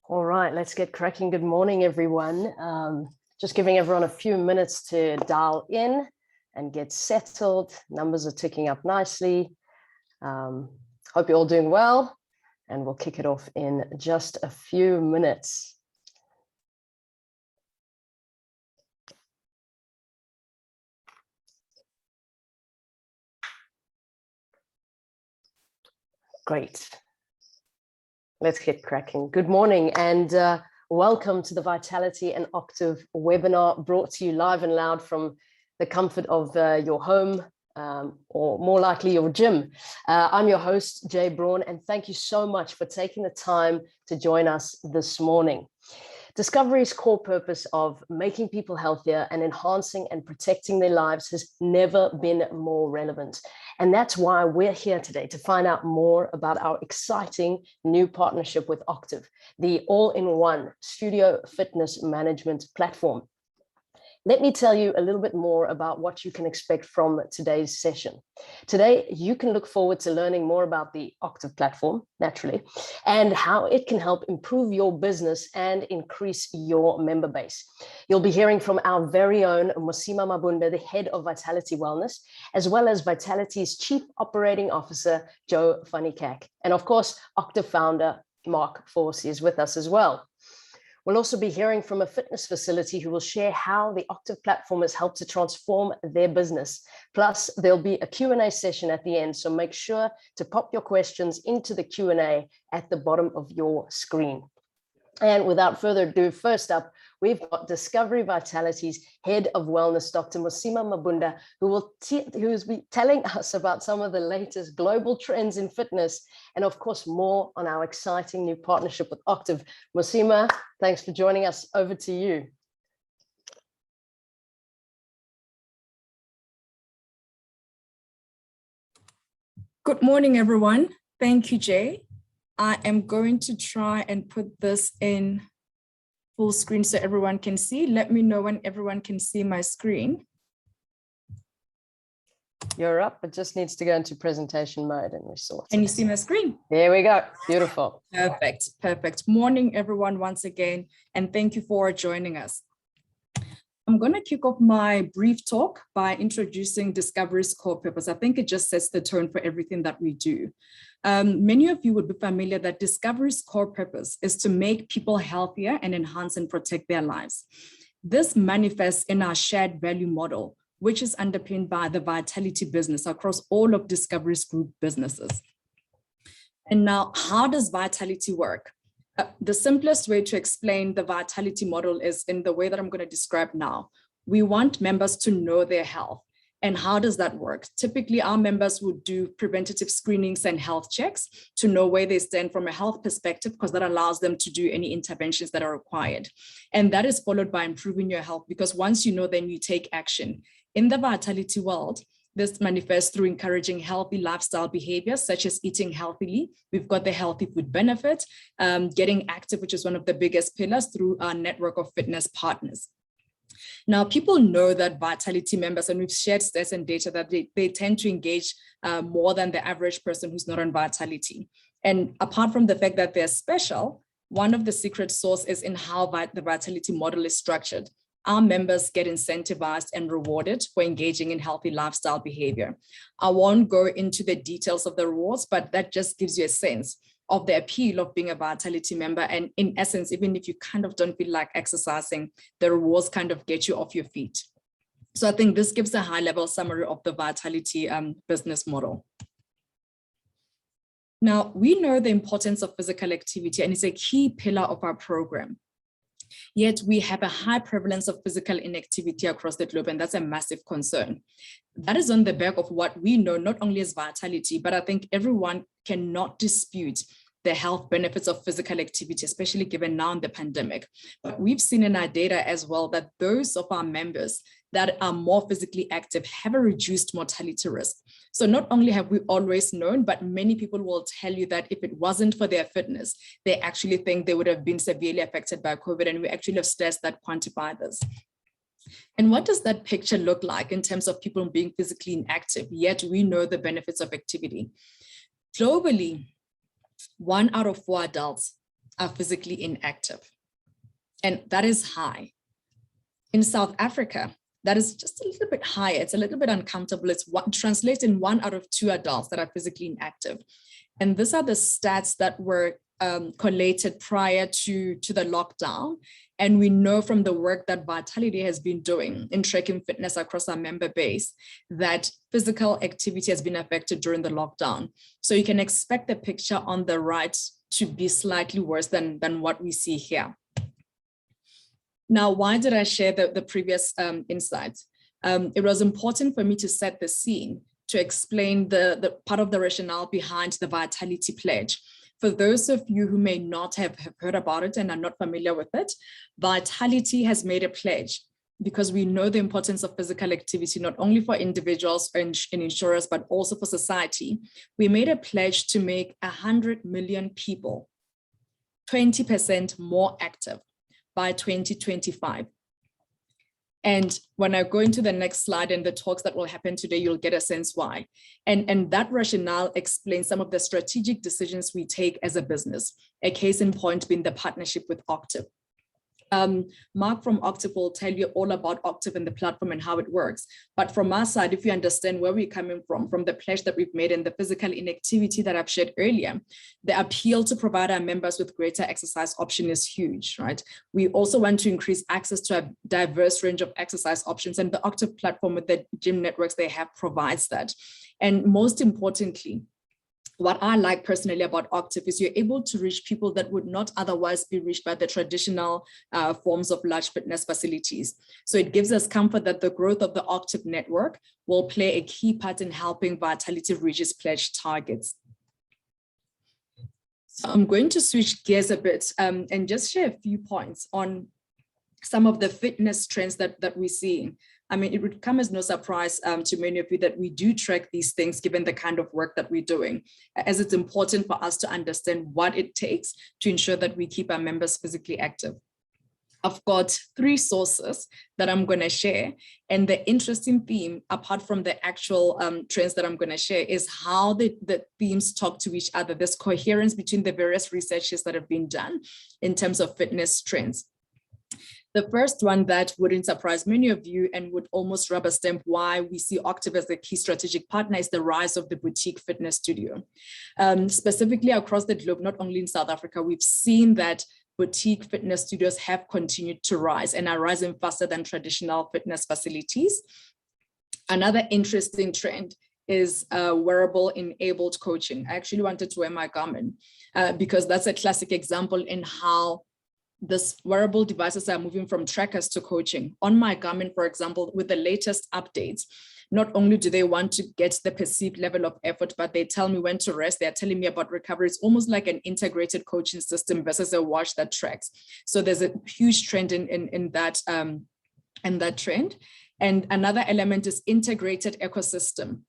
All right, let's get cracking. Good morning, everyone. Just giving everyone a few minutes to dial in and get settled. Numbers are ticking up nicely. Hope you're all doing well, and we'll kick it off in just a few minutes. Great. Let's get cracking. Good morning and welcome to the Vitality and Octiv webinar, brought to you live and loud from the comfort of your home, or more likely your gym. I'm your host, Jay Braun, and thank you so much for taking the time to join us this morning. Discovery's core purpose of making people healthier and enhancing and protecting their lives has never been more relevant. And that's why we're here today, to find out more about our exciting new partnership with Octiv, the all-in-one studio fitness management platform. Let me tell you a little bit more about what you can expect from today's session. Today, you can look forward to learning more about the Octiv platform, naturally, and how it can help improve your business and increase your member base. You'll be hearing from our very own Mosima Mabunda, the head of Vitality Wellness, as well as Vitality's Chief Operating Officer, Joe Fanikak. And of course, Octiv founder, Mark Force, is with us as well. We'll also be hearing from a fitness facility who will share how the Octiv platform has helped to transform their business. Plus, there'll be a Q&A session at the end, so make sure to pop your questions into the Q&A at the bottom of your screen. And without further ado, first up, we've got Discovery Vitality's Head of Wellness, Dr. Mosima Mabunda, who will be telling us about some of the latest global trends in fitness, and of course, more on our exciting new partnership with Octiv. Mosima, thanks for joining us. Over to you. Good morning, everyone. Thank you, Jay. I am going to try and put this in full screen so everyone can see. Let me know when everyone can see my screen. You're up. It just needs to go into presentation mode and we sort it. Can you see my screen? There we go. Beautiful. Perfect. Perfect. Morning, everyone, once again, and thank you for joining us. I'm going to kick off my brief talk by introducing Discovery's core purpose. I think it just sets the tone for everything that we do. Many of you would be familiar that Discovery's core purpose is to make people healthier and enhance and protect their lives. This manifests in our shared value model, which is underpinned by the Vitality business across all of Discovery's group businesses. And now, how does Vitality work? The simplest way to explain the Vitality model is in the way that I'm going to describe now. We want members to know their health. And how does that work? Typically, our members would do preventative screenings and health checks to know where they stand from a health perspective, because that allows them to do any interventions that are required. And that is followed by improving your health, because once you know, then you take action. In the Vitality world, this manifests through encouraging healthy lifestyle behaviors, such as eating healthily. We've got the healthy food benefit, getting active, which is one of the biggest pillars, through our network of fitness partners. Now, people know that Vitality members, and we've shared stats and data, that they tend to engage more than the average person who's not on Vitality. And apart from the fact that they're special, one of the secret sauce is in how the Vitality model is structured. Our members get incentivized and rewarded for engaging in healthy lifestyle behavior. I won't go into the details of the rewards, but that just gives you a sense of the appeal of being a Vitality member. And in essence, even if you kind of don't feel like exercising, the rewards kind of get you off your feet. So I think this gives a high-level summary of the Vitality business model. Now, we know the importance of physical activity, and it's a key pillar of our program. Yet we have a high prevalence of physical inactivity across the globe, and that's a massive concern. That is on the back of what we know, not only as Vitality, but I think everyone cannot dispute the health benefits of physical activity, especially given now in the pandemic. But we've seen in our data as well that those of our members that are more physically active have a reduced mortality risk. So not only have we always known, but many people will tell you that if it wasn't for their fitness, they actually think they would have been severely affected by COVID. And we actually have stats that quantify this. And what does that picture look like in terms of people being physically inactive? Yet we know the benefits of activity. Globally, 1 out of 4 adults are physically inactive. And that is high. In South Africa, that is just a little bit higher. It's a little bit uncomfortable. It translates in 1 out of 2 adults that are physically inactive. And these are the stats that were collated prior to the lockdown. And we know from the work that Vitality has been doing in tracking fitness across our member base that physical activity has been affected during the lockdown. So you can expect the picture on the right to be slightly worse than what we see here. Now, why did I share the previous insights? It was important for me to set the scene to explain the part of the rationale behind the Vitality Pledge. For those of you who may not have heard about it and are not familiar with it, Vitality has made a pledge because we know the importance of physical activity, not only for individuals and insurers, but also for society. We made a pledge to make 100 million people 20% more active by 2025. And when I go into the next slide and the talks that will happen today, you'll get a sense why. And that rationale explains some of the strategic decisions we take as a business, a case in point being the partnership with Octiv. Mark from Octiv will tell you all about Octiv and the platform and how it works. But from our side, if you understand where we're coming from the pledge that we've made and the physical inactivity that I've shared earlier, the appeal to provide our members with greater exercise option is huge, right? We also want to increase access to a diverse range of exercise options, and the Octiv platform with the gym networks they have provides that. And most importantly, what I like personally about Octiv is you're able to reach people that would not otherwise be reached by the traditional forms of large fitness facilities. So it gives us comfort that the growth of the Octiv network will play a key part in helping Vitality reach its pledge targets. So I'm going to switch gears a bit and just share a few points on some of the fitness trends that we're seeing. I mean, it would come as no surprise to many of you that we do track these things given the kind of work that we're doing, as it's important for us to understand what it takes to ensure that we keep our members physically active. I've got 3 sources that I'm going to share. And the interesting theme, apart from the actual trends that I'm going to share, is how the themes talk to each other. There's coherence between the various researches that have been done in terms of fitness trends. The first one that wouldn't surprise many of you and would almost rubber stamp why we see Octiv as the key strategic partner is the rise of the boutique fitness studio. Specifically across the globe, not only in South Africa, we've seen that boutique fitness studios have continued to rise and are rising faster than traditional fitness facilities. Another interesting trend is wearable enabled coaching. I actually wanted to wear my Garmin because that's a classic example in how this wearable devices are moving from trackers to coaching. On my Garmin, for example, with the latest updates, not only do they want to get the perceived level of effort, but they tell me when to rest. They're telling me about recovery. It's almost like an integrated coaching system versus a watch that tracks. So there's a huge trend in that trend. And another element is integrated ecosystem.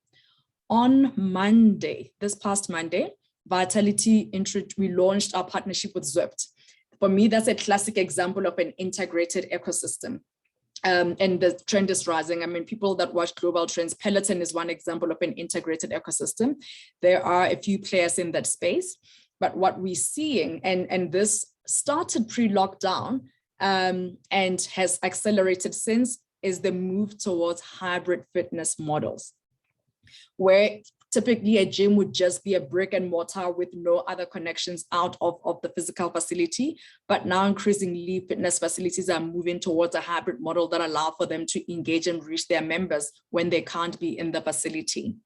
On Monday, this past Monday, Vitality, we launched our partnership with Zwift. For me, that's a classic example of an integrated ecosystem. And the trend is rising. I mean, people that watch global trends, Peloton is one example of an integrated ecosystem. There are a few players in that space, but what we're seeing, and this started pre-lockdown and has accelerated since, is the move towards hybrid fitness models, where typically a gym would just be a brick and mortar with no other connections out of the physical facility. But now increasingly fitness facilities are moving towards a hybrid model that allow for them to engage and reach their members when they can't be in the facility.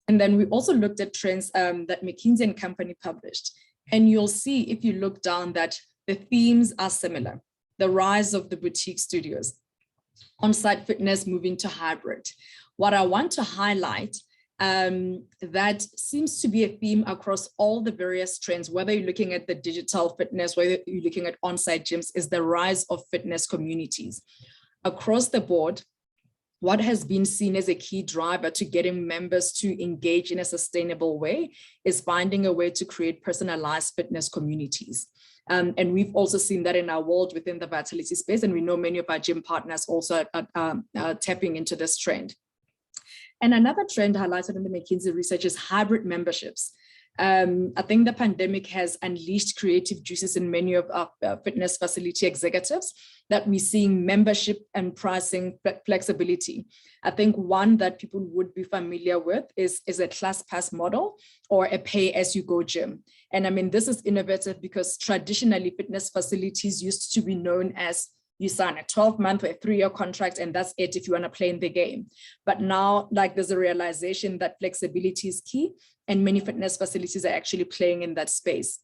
And then we also looked at trends that McKinsey & Company published. And you'll see if you look down that the themes are similar. The rise of the boutique studios, on-site fitness moving to hybrid. What I want to highlight that seems to be a theme across all the various trends, whether you're looking at the digital fitness, whether you're looking at on-site gyms, is the rise of fitness communities. Across the board, what has been seen as a key driver to getting members to engage in a sustainable way is finding a way to create personalized fitness communities. And we've also seen that in our world within the Vitality space, and we know many of our gym partners also are tapping into this trend. And another trend highlighted in the McKinsey research is hybrid memberships. I think the pandemic has unleashed creative juices in many of our fitness facility executives that we're seeing membership and pricing flexibility. I think one that people would be familiar with is a class pass model or a pay-as-you-go gym. And I mean, this is innovative because traditionally fitness facilities used to be known as you sign a 12-month or a 3-year contract and that's it if you want to play in the game. But now, like, there's a realization that flexibility is key and many fitness facilities are actually playing in that space.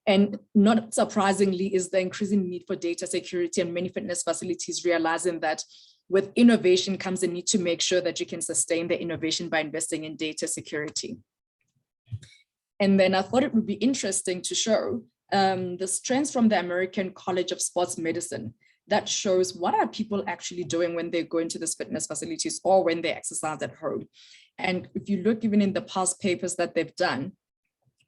And not surprisingly is the increasing need for data security, and many fitness facilities realizing that with innovation comes the need to make sure that you can sustain the innovation by investing in data security. And then I thought it would be interesting to show the trends from the American College of Sports Medicine that shows what are people actually doing when they go into these fitness facilities or when they exercise at home. And if you look even in the past papers that they've done,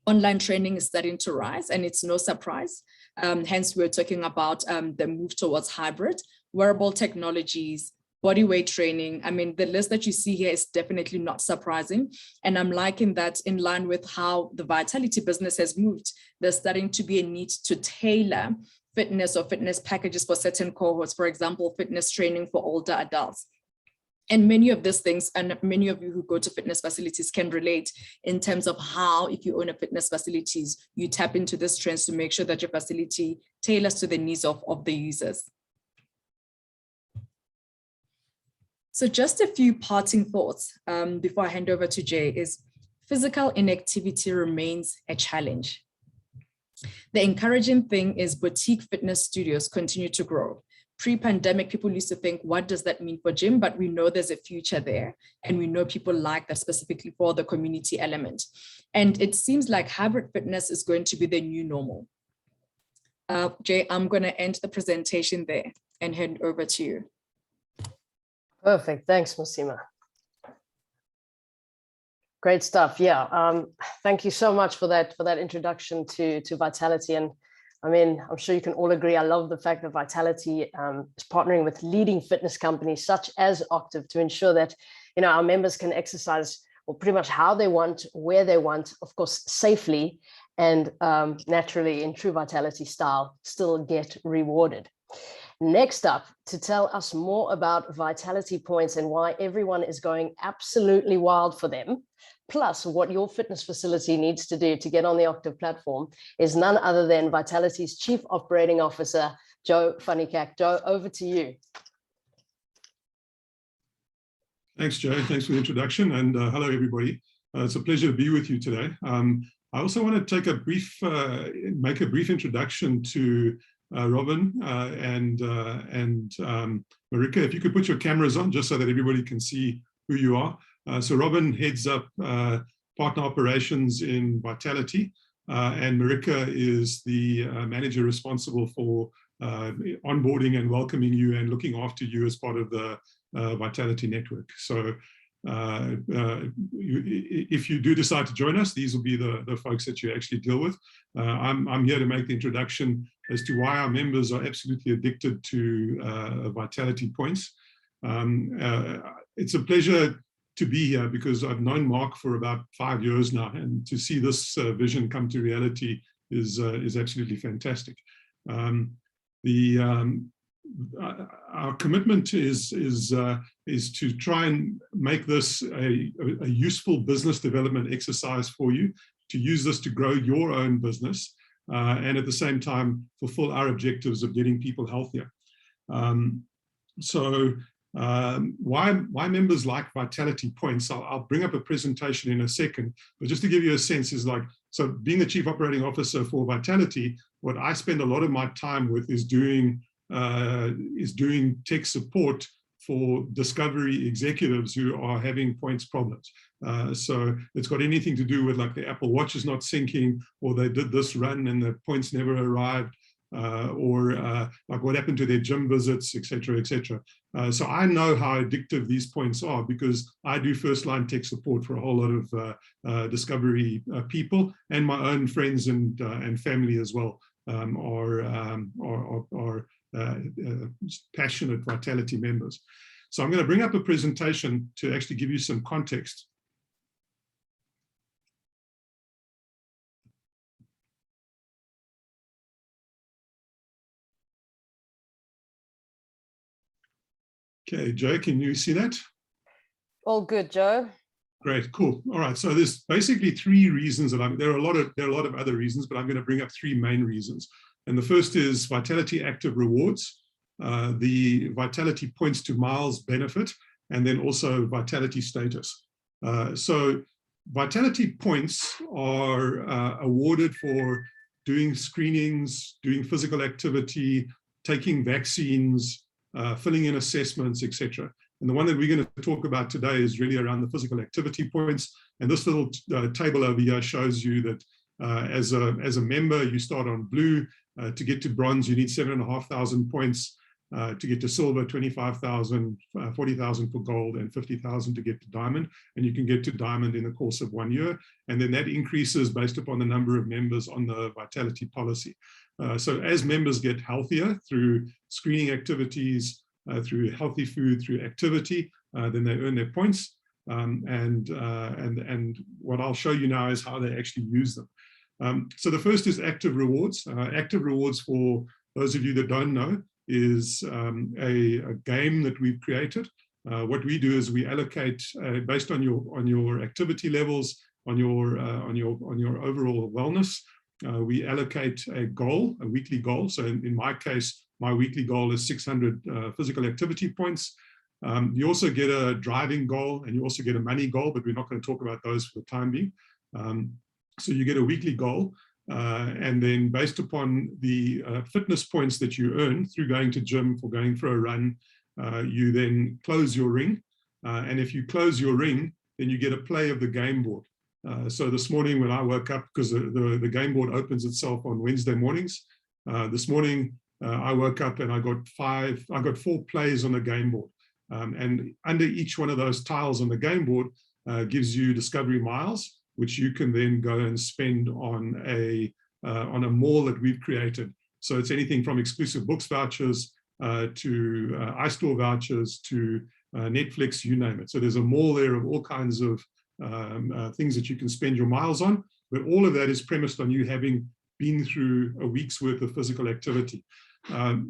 online training is starting to rise, and it's no surprise. Hence, we're talking about the move towards hybrid, wearable technologies, body weight training. I mean, the list that you see here is definitely not surprising. And I'm liking that in line with how the Vitality business has moved. There's starting to be a need to tailor fitness or fitness packages for certain cohorts, for example, fitness training for older adults. And many of these things, and many of you who go to fitness facilities can relate in terms of how, if you own a fitness facilities, you tap into these trends to make sure that your facility tailors to the needs of the users. So just a few parting thoughts before I hand over to Jay is physical inactivity remains a challenge. The encouraging thing is boutique fitness studios continue to grow. Pre-pandemic, people used to think, what does that mean for gym? But we know there's a future there. And we know people like that specifically for the community element. And it seems like hybrid fitness is going to be the new normal. Jay, I'm going to end the presentation there and hand over to you. Perfect. Thanks, Mosima. Great stuff. Yeah. Thank you so much for that introduction to Vitality. And I mean, I'm sure you can all agree. I love the fact that Vitality is partnering with leading fitness companies such as Octiv to ensure that, you know, our members can exercise well, pretty much how they want, where they want, of course, safely and naturally in true Vitality style, still get rewarded. Next up, to tell us more about Vitality points and why everyone is going absolutely wild for them, plus what your fitness facility needs to do to get on the Octiv platform, is none other than Vitality's Chief Operating Officer, Joe Funnycack. Joe, over to you. Thanks, Joe. Thanks for the introduction, and hello, everybody. It's a pleasure to be with you today. I also want to take make a brief introduction to Robin and Marika. If you could put your cameras on just so that everybody can see who you are. So Robin heads up partner operations in Vitality, and Marika is the manager responsible for onboarding and welcoming you and looking after you as part of the Vitality network. So if you do decide to join us, these will be the folks that you actually deal with. I'm here to make the introduction as to why our members are absolutely addicted to Vitality points. It's a pleasure to be here because I've known Mark for about 5 years now, and to see this vision come to reality is absolutely fantastic. Our commitment is to try and make this a useful business development exercise for you, to use this to grow your own business, and at the same time fulfill our objectives of getting people healthier. Why members like Vitality points? I'll bring up a presentation in a second, but just to give you a sense is like, so being the Chief Operating Officer for Vitality, what I spend a lot of my time with is doing tech support for discovery executives who are having points problems. So it's got anything to do with like the Apple Watch is not syncing, or they did this run and the points never arrived, or like what happened to their gym visits, etc., etc. So I know how addictive these points are because I do first-line tech support for a whole lot of discovery people, and my own friends and family as well are passionate Vitality members. So I'm going to bring up a presentation to actually give you some context. Okay, Joe, can you see that? All good, Joe. Great, cool. All right, so there's basically three reasons that there are a lot of other reasons, but I'm going to bring up three main reasons. And the first is Vitality Active Rewards, the Vitality Points to Miles benefit, and then also Vitality Status. So Vitality Points are awarded for doing screenings, doing physical activity, taking vaccines, filling in assessments, etc. And the one that we're going to talk about today is really around the physical activity points. And this little table over here shows you that as a member, you start on blue. To get to bronze, you need 7,500 points. To get to silver, 25,000, 40,000 for gold, and 50,000 to get to diamond. And you can get to diamond in the course of 1 year. And then that increases based upon the number of members on the vitality policy. So as members get healthier through screening activities, through healthy food, through activity, then they earn their points. And what I'll show you now is how they actually use them. So the first is active rewards. Active rewards, for those of you that don't know, is a game that we've created. What we do is we allocate based on your activity levels, on your overall wellness. We allocate a goal, a weekly goal. So in my case, my weekly goal is 600 physical activity points. You also get a driving goal, and you also get a money goal, but we're not going to talk about those for the time being. So you get a weekly goal. And then based upon the fitness points that you earn through going to gym, for going for a run, you then close your ring. And if you close your ring, then you get a play of the game board. So this morning when I woke up, because the game board opens itself on Wednesday mornings, this morning I woke up and I got 4 plays on the game board. And under each one of those tiles on the game board gives you discovery miles, which you can then go and spend on a mall that we've created. So it's anything from exclusive books vouchers to iStore vouchers to Netflix, you name it. So there's a mall there of all kinds of things that you can spend your miles on, but all of that is premised on you having been through a week's worth of physical activity.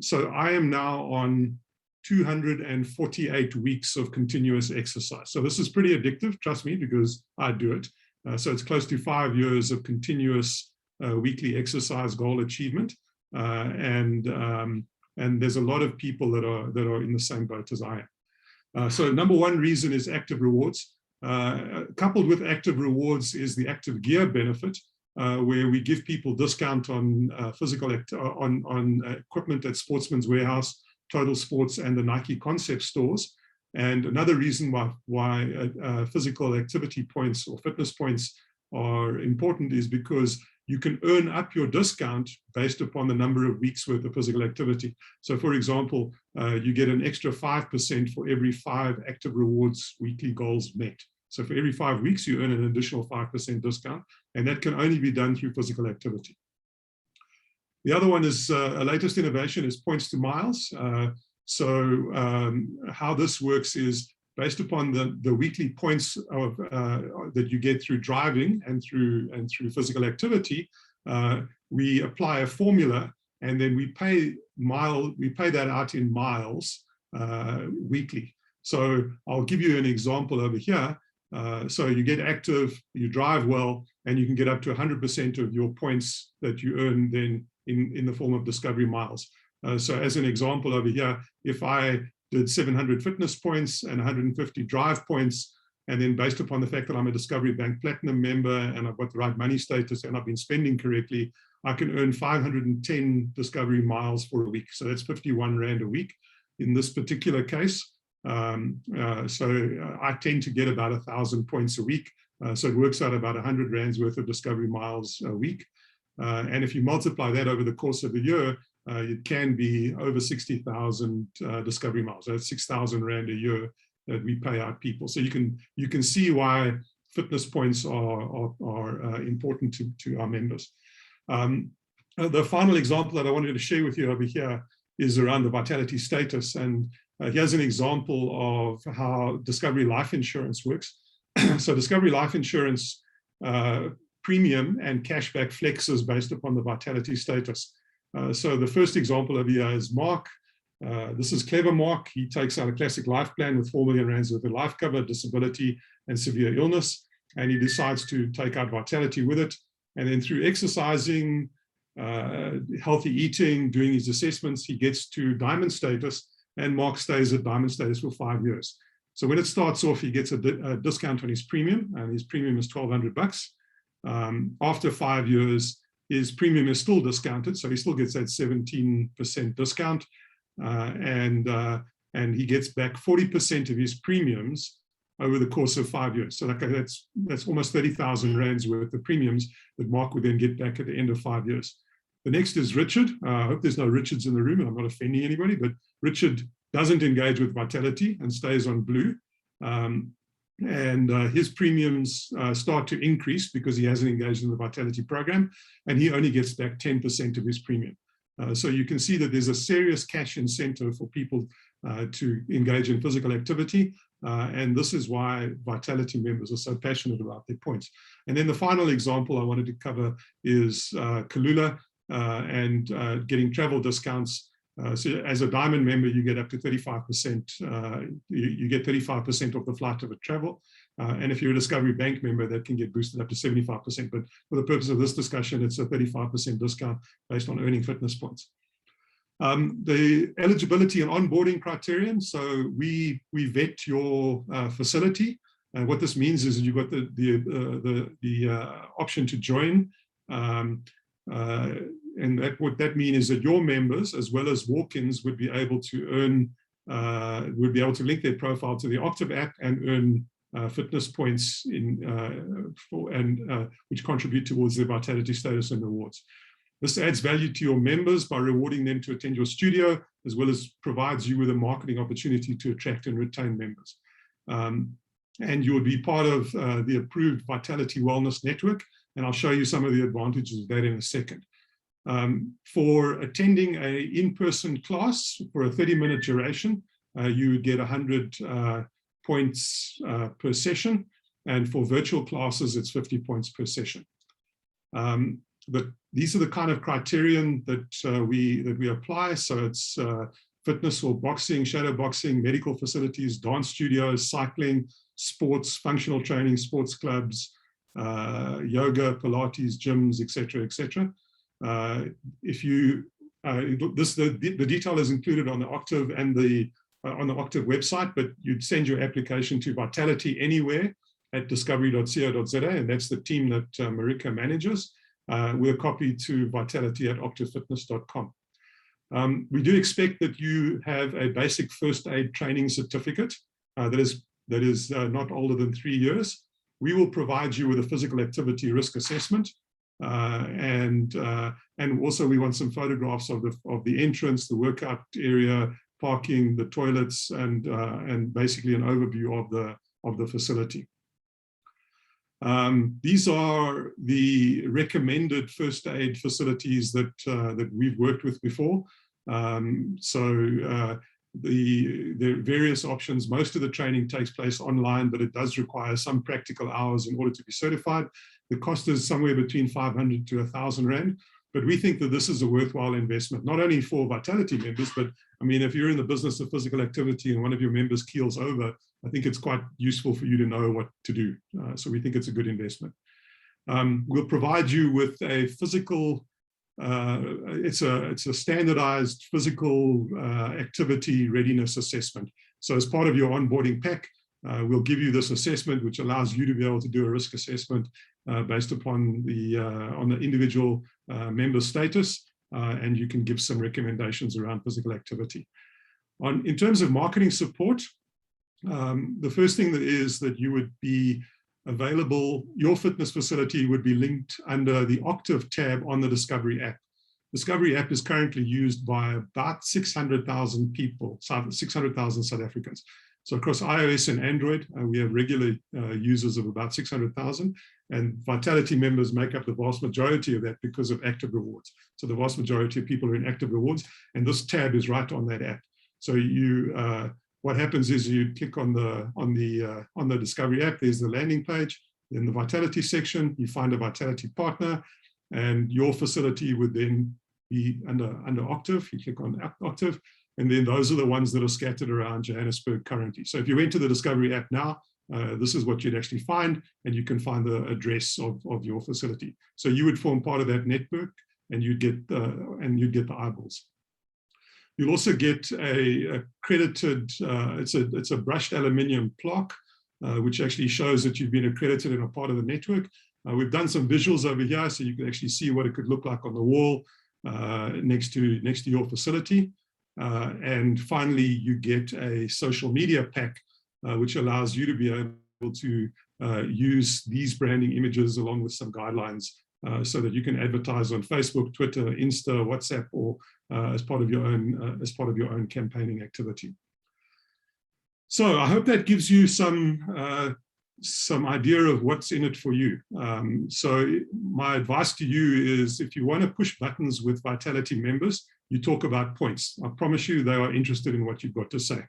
So I am now on 248 weeks of continuous exercise. So this is pretty addictive, trust me, because I do it. So it's close to 5 years of continuous weekly exercise goal achievement. And there's a lot of people that are in the same boat as I am. So number one reason is active rewards. Coupled with active rewards is the active gear benefit, where we give people discount on on equipment at Sportsman's Warehouse, Total Sports, and the Nike CONCEV stores. And another reason why physical activity points or fitness points are important is because you can earn up your discount based upon the number of weeks worth of physical activity. So for example, you get an extra 5% for every 5 active rewards weekly goals met. So for every 5 weeks, you earn an additional 5% discount, and that can only be done through physical activity. The other one is a latest innovation is points to miles. How this works is based upon the weekly points of that you get through driving and through physical activity. We apply a formula, and then we pay that out in miles weekly. So I'll give you an example over here. So you get active, you drive well, and you can get up to 100% of your points that you earn then in the form of discovery miles. So as an example over here, if I did 700 fitness points and 150 drive points, and then based upon the fact that I'm a Discovery Bank Platinum member and I've got the right money status and I've been spending correctly, I can earn 510 discovery miles for a week. So that's 51 Rand a week in this particular case. So I tend to get about 1,000 points a week. So it works out about 100 Rands worth of discovery miles a week. And if you multiply that over the course of a year, it can be over 60,000 discovery miles. So that's 6,000 Rand a year that we pay out people. So you can see why fitness points are important to our members. The final example that I wanted to share with you over here is around the vitality status. And here's an example of how Discovery Life Insurance works. So Discovery Life Insurance premium and cashback flexes based upon the vitality status. So the first example over here is Mark. This is clever Mark. He takes out a classic life plan with 4 million rands worth of life cover, disability, and severe illness. And he decides to take out Vitality with it. And then through exercising, healthy eating, doing his assessments, he gets to diamond status, and Mark stays at diamond status for 5 years. So when it starts off, he gets a discount on his premium, and his premium is $1,200. After 5 years, his premium is still discounted, so he still gets that 17% discount, and he gets back 40% of his premiums over the course of 5 years. So that's almost 30,000 rands worth of premiums that Mark would then get back at the end of 5 years. The next is Richard. I hope there's no Richards in the room, and I'm not offending anybody, but Richard doesn't engage with Vitality and stays on Blue. His premiums start to increase because he hasn't engaged in the Vitality program, and he only gets back 10% of his premium. So you can see that there's a serious cash incentive for people to engage in physical activity, and this is why Vitality members are so passionate about their points. And then the final example I wanted to cover is Kalula and getting travel discounts. So as a diamond member, you get up to 35%. You get 35% of the flight of a travel. And if you're a Discovery Bank member, that can get boosted up to 75%. But for the purpose of this discussion, it's a 35% discount based on earning fitness points. The eligibility and onboarding criterion. So we vet your facility. And what this means is you've got the option to join. And what that means is that your members, as well as walk-ins, would be able to earn, would be able to link their profile to the Octiv app and earn fitness points which contribute towards their Vitality status and rewards. This adds value to your members by rewarding them to attend your studio, as well as provides you with a marketing opportunity to attract and retain members. And you will be part of the approved Vitality Wellness Network, and I'll show you some of the advantages of that in a second. For attending an in-person class for a 30-minute duration, you would get 100 points per session, and for virtual classes, it's 50 points per session. But these are the kind of criterion that we apply. So it's fitness or boxing, shadow boxing, medical facilities, dance studios, cycling, sports, functional training, sports clubs, yoga, Pilates, gyms, etc., etc. If you the detail is included on the Octiv and on the Octiv website, but you'd send your application to Vitality Anywhere at discovery.co.za, and that's the team that Marika manages, with a copy to Vitality at octivfitness.com. We do expect that you have a basic first aid training certificate that is not older than 3 years. We will provide you with a physical activity risk assessment. And also we want some photographs of the entrance, the workout area, parking, the toilets, and basically an overview of the facility. These are the recommended first aid facilities that we've worked with before. There are various options. Most of the training takes place online, but it does require some practical hours in order to be certified. The cost is somewhere between 500 to 1,000 Rand, but we think that this is a worthwhile investment, not only for Vitality members, but I mean, if you're in the business of physical activity and one of your members keels over, I think it's quite useful for you to know what to do. So we think it's a good investment. We'll provide you with a physical, it's a standardized physical activity readiness assessment. So as part of your onboarding pack, we'll give you this assessment, which allows you to be able to do a risk assessment based upon on the individual member status, and you can give some recommendations around physical activity. In terms of marketing support, the first thing is that you would be available, your fitness facility would be linked under the Octiv tab on the Discovery app. Discovery app is currently used by about 600,000 people, 600,000 South Africans. So across iOS and Android, we have regular users of about 600,000, and Vitality members make up the vast majority of that because of active rewards. So the vast majority of people are in active rewards, and this tab is right on that app. So what happens is you click on the Discovery app, there's the landing page. In the Vitality section, you find a Vitality partner, and your facility would then be under Octiv. You click on Octiv, And then those are the ones that are scattered around Johannesburg currently. So if you went to the Discovery app now, this is what you'd actually find, and you can find the address of your facility. So you would form part of that network, and you'd get the eyeballs. You'll also get a accredited, it's a brushed aluminium plaque, which actually shows that you've been accredited and a part of the network. We've done some visuals over here, so you can actually see what it could look like on the wall next to your facility. And finally, you get a social media pack, which allows you to be able to use these branding images along with some guidelines so that you can advertise on Facebook, Twitter, Insta, WhatsApp, or as part of your own campaigning activity. So I hope that gives you some idea of what's in it for you. So my advice to you is, if you want to push buttons with Vitality members, you talk about points. I promise you they are interested in what you've got to say.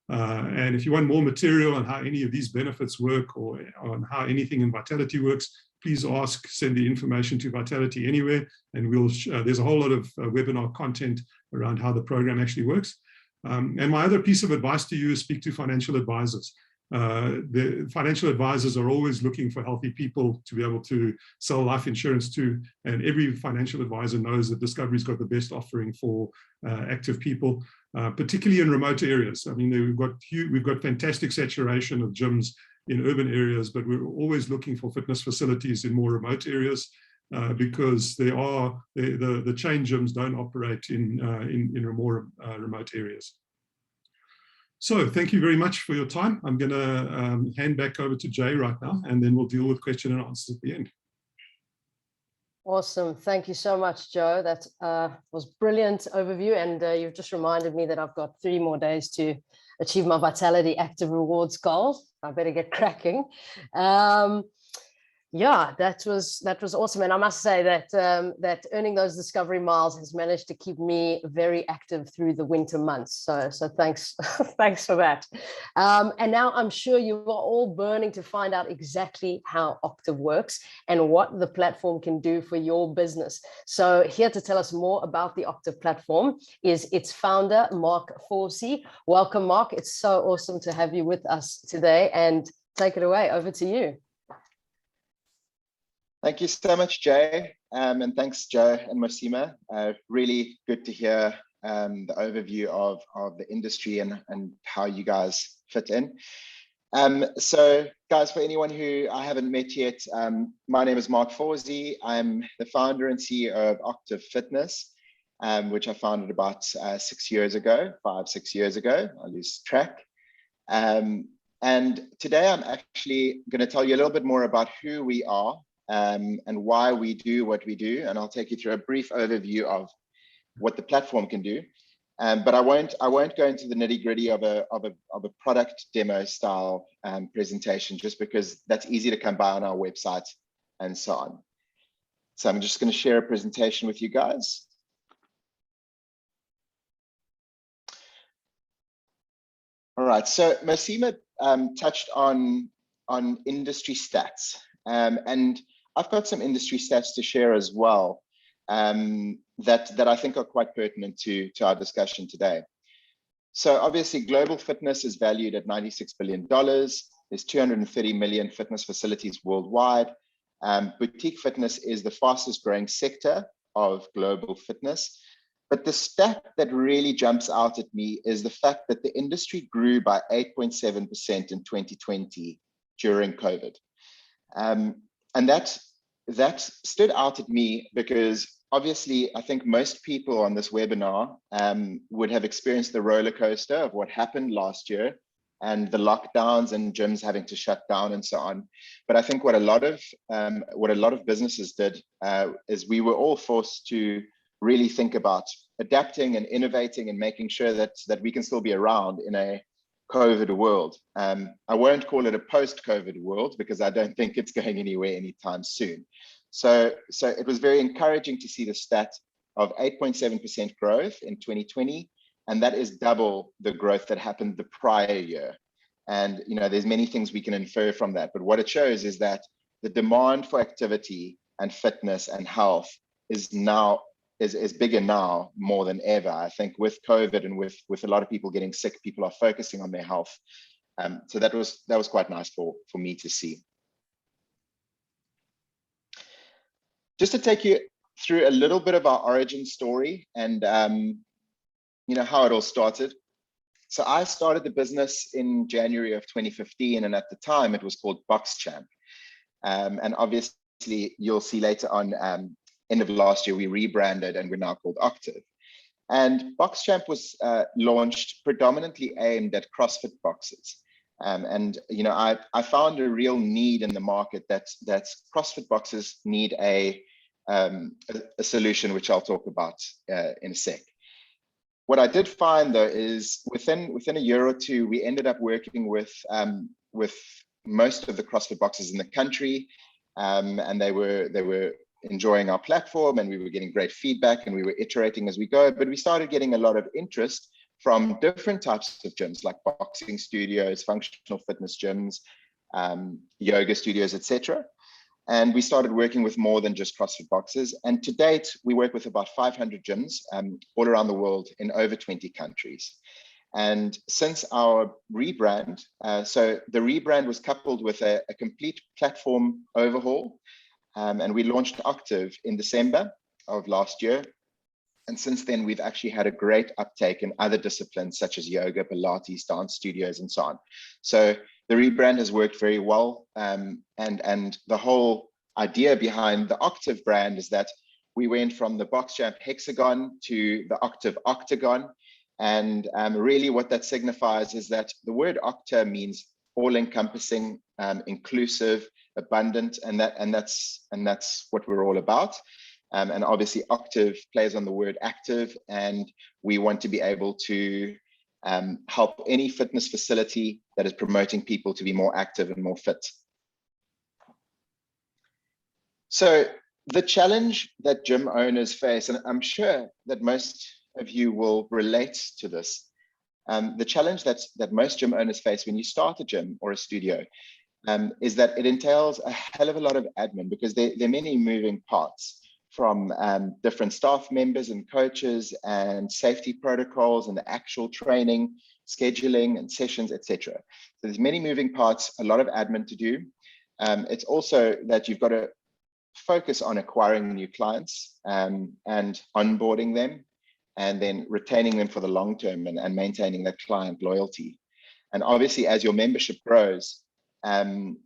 And if you want more material on how any of these benefits work, or on how anything in Vitality works, please send the information to Vitality Anywhere, and there's a whole lot of webinar content around how the program actually works. And my other piece of advice to you is speak to financial advisors. The financial advisors are always looking for healthy people to be able to sell life insurance to, and every financial advisor knows that Discovery's got the best offering for active people, particularly in remote areas. I mean, we've got fantastic saturation of gyms in urban areas, but we're always looking for fitness facilities in more remote areas, because the chain gyms don't operate in more remote areas. So thank you very much for your time. I'm going to hand back over to Jay right now, and then we'll deal with question and answers at the end. Awesome. Thank you so much, Joe. That was brilliant overview. And you've just reminded me that I've got 3 more days to achieve my Vitality Active Rewards goal. I better get cracking. Yeah, that was awesome. And I must say that that earning those Discovery miles has managed to keep me very active through the winter months. So thanks, thanks for that. And now I'm sure you are all burning to find out exactly how Octiv works and what the platform can do for your business. So here to tell us more about the Octiv platform is its founder, Mark Forsey. Welcome, Mark. It's so awesome to have you with us today, and take it away. Over to you. Thank you so much, Jay, and thanks, Joe and Mosima. Really good to hear the overview of the industry and how you guys fit in. So, guys, for anyone who I haven't met yet, my name is Mark Forsey. I'm the founder and CEO of Octiv Fitness, which I founded about 6 years ago, 5-6 years ago. I lose track. And today I'm actually going to tell you a little bit more about who we are, and why we do what we do, and I'll take you through a brief overview of what the platform can do. But I won't go into the nitty-gritty of a product demo style presentation, just because that's easy to come by on our website and so on. So I'm just going to share a presentation with you guys. All right. So Mosima touched on industry stats, and I've got some industry stats to share as well, that I think are quite pertinent to our discussion today. So obviously, global fitness is valued at $96 billion. There's 230 million fitness facilities worldwide. Boutique fitness is the fastest growing sector of global fitness. But the stat that really jumps out at me is the fact that the industry grew by 8.7% in 2020 during COVID. And that stood out at me because obviously I think most people on this webinar would have experienced the roller coaster of what happened last year and the lockdowns and gyms having to shut down and so on. But I think what a lot of businesses did is we were all forced to really think about adapting and innovating and making sure that we can still be around in a COVID world. I won't call it a post-COVID world because I don't think it's going anywhere anytime soon. So it was very encouraging to see the stat of 8.7% growth in 2020, and that is double the growth that happened the prior year. And there's many things we can infer from that, but what it shows is that the demand for activity and fitness and health is now is bigger now more than ever. I think with COVID and with a lot of people getting sick, people are focusing on their health. So that was quite nice for me to see. Just to take you through a little bit of our origin story and how it all started. So I started the business in January of 2015, and at the time it was called BoxChamp. And obviously you'll see later on, end of last year, we rebranded and we're now called Octiv. And BoxChamp was launched predominantly aimed at CrossFit boxes. I found a real need in the market that CrossFit boxes need a solution, which I'll talk about in a sec. What I did find though is within a year or two, we ended up working with most of the CrossFit boxes in the country, and they were enjoying our platform, and we were getting great feedback, and we were iterating as we go. But we started getting a lot of interest from different types of gyms, like boxing studios, functional fitness gyms, yoga studios, etc. And we started working with more than just CrossFit boxes. And to date, we work with about 500 gyms all around the world in over 20 countries. And since our rebrand, so the rebrand was coupled with a complete platform overhaul, and we launched Octiv in December of last year. And since then, we've actually had a great uptake in other disciplines such as yoga, Pilates, dance studios, and so on. So the rebrand has worked very well. And the whole idea behind the Octiv brand is that we went from the BoxChamp hexagon to the Octiv octagon. And really what that signifies is that the word octa means all-encompassing, inclusive, abundant, and that's what we're all about. And obviously Octiv plays on the word active, and we want to be able to help any fitness facility that is promoting people to be more active and more fit. So the challenge that gym owners face, and I'm sure that most of you will relate to this, the challenge that most gym owners face when you start a gym or a studio is that it entails a hell of a lot of admin, because there are many moving parts, from different staff members and coaches and safety protocols and the actual training, scheduling and sessions, etc. So there's many moving parts, a lot of admin to do. It's also that you've got to focus on acquiring new clients and onboarding them, and then retaining them for the long term and maintaining that client loyalty. And obviously, as your membership grows,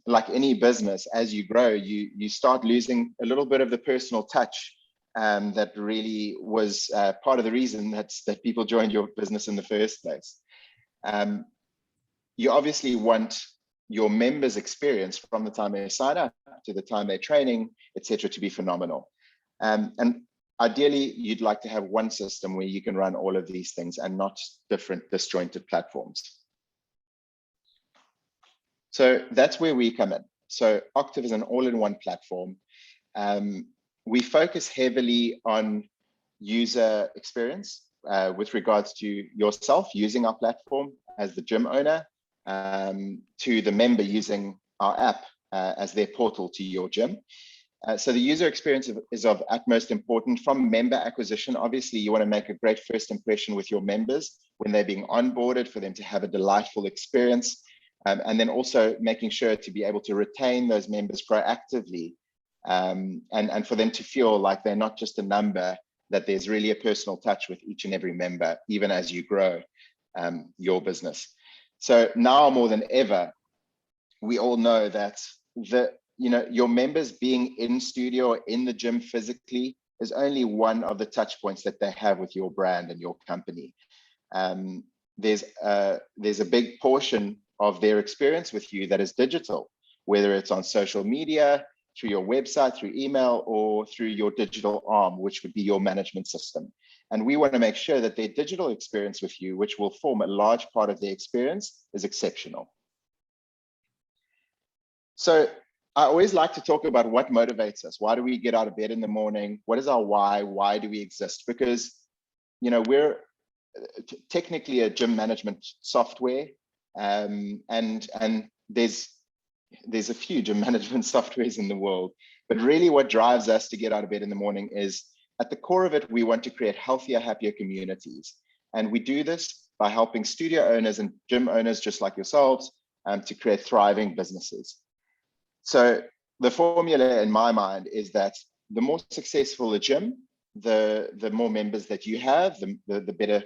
like any business, as you grow, you start losing a little bit of the personal touch that really was part of the reason that people joined your business in the first place. You obviously want your members' experience from the time they sign up to the time they're training, etc., to be phenomenal. And ideally, you'd like to have one system where you can run all of these things and not different disjointed platforms. So that's where we come in. So Octiv is an all-in-one platform. We focus heavily on user experience with regards to yourself using our platform as the gym owner, to the member using our app as their portal to your gym. So the user experience is of utmost importance. From member acquisition, obviously you want to make a great first impression with your members when they're being onboarded, for them to have a delightful experience. And then also making sure to be able to retain those members proactively, and for them to feel like they're not just a number, that there's really a personal touch with each and every member, even as you grow your business. So now more than ever, we all know that your members being in studio or in the gym physically is only one of the touch points that they have with your brand and your company. There's a big portion of their experience with you that is digital, whether it's on social media, through your website, through email, or through your digital arm, which would be your management system. And we want to make sure that their digital experience with you, which will form a large part of their experience, is exceptional. So I always like to talk about what motivates us. Why do we get out of bed in the morning? What is our why? Why do we exist? Because we're technically a gym management software. And there's a few gym management softwares in the world, but really what drives us to get out of bed in the morning is at the core of it, we want to create healthier, happier communities. And we do this by helping studio owners and gym owners just like yourselves to create thriving businesses. So the formula in my mind is that the more successful a gym, the more members that you have, the better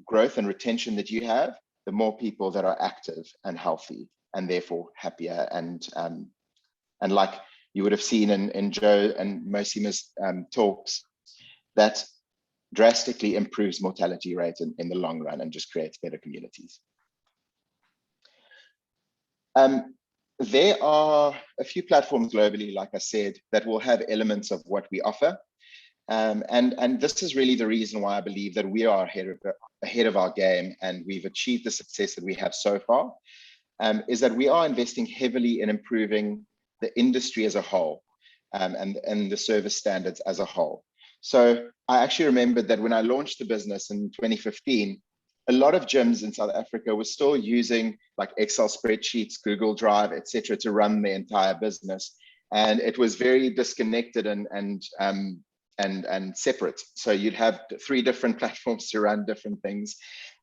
growth and retention that you have, the more people that are active and healthy and therefore happier. And like you would have seen in Joe and Mosima's talks, that drastically improves mortality rate in the long run and just creates better communities. There are a few platforms globally, like I said, that will have elements of what we offer. And this is really the reason why I believe that we are ahead of our game and we've achieved the success that we have so far, is that we are investing heavily in improving the industry as a whole and the service standards as a whole. So I actually remembered that when I launched the business in 2015, a lot of gyms in South Africa were still using like Excel spreadsheets, Google Drive, etc., to run their entire business. And it was very disconnected and separate. So you'd have 3 different platforms to run different things.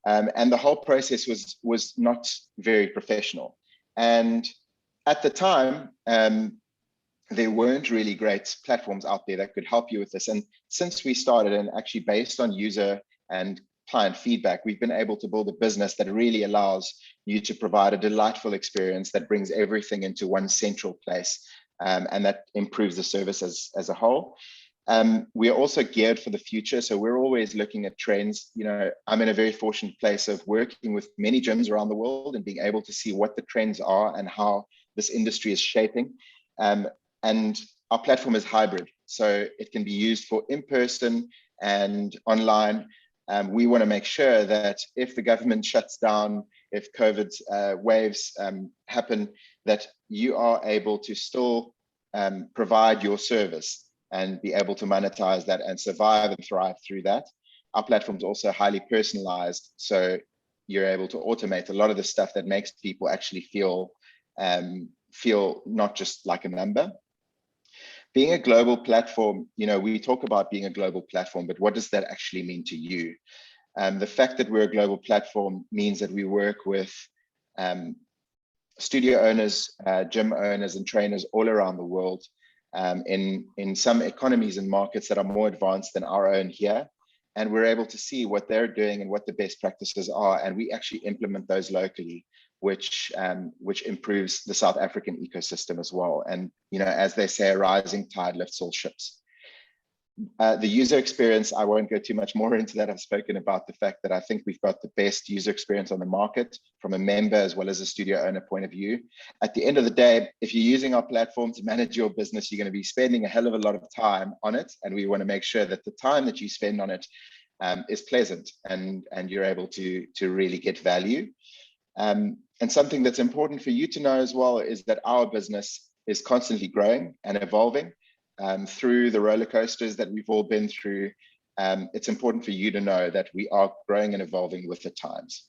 And the whole process was not very professional. And at the time, there weren't really great platforms out there that could help you with this. And since we started, and actually based on user and client feedback, we've been able to build a business that really allows you to provide a delightful experience that brings everything into one central place, and that improves the service as a whole. We are also geared for the future. So we're always looking at trends. You know, I'm in a very fortunate place of working with many gyms around the world and being able to see what the trends are and how this industry is shaping. And our platform is hybrid. So it can be used for in-person and online. We want to make sure that if the government shuts down, if COVID waves happen, that you are able to still provide your service and be able to monetize that and survive and thrive through that. Our platform is also highly personalized. So you're able to automate a lot of the stuff that makes people actually feel not just like a number. Being a global platform, you know, we talk about being a global platform, but what does that actually mean to you? The fact that we're a global platform means that we work with studio owners, gym owners and trainers all around the world, in some economies and markets that are more advanced than our own here. And we're able to see what they're doing and what the best practices are. And we actually implement those locally, which improves the South African ecosystem as well. And, you know, as they say, a rising tide lifts all ships. The user experience, I won't go too much more into that. I've spoken about the fact that I think we've got the best user experience on the market from a member as well as a studio owner point of view. At the end of the day, if you're using our platform to manage your business, you're going to be spending a hell of a lot of time on it. And we want to make sure that the time that you spend on it is pleasant and you're able to really get value. And something that's important for you to know as well is that our business is constantly growing and evolving. Through the roller coasters that we've all been through, it's important for you to know that we are growing and evolving with the times.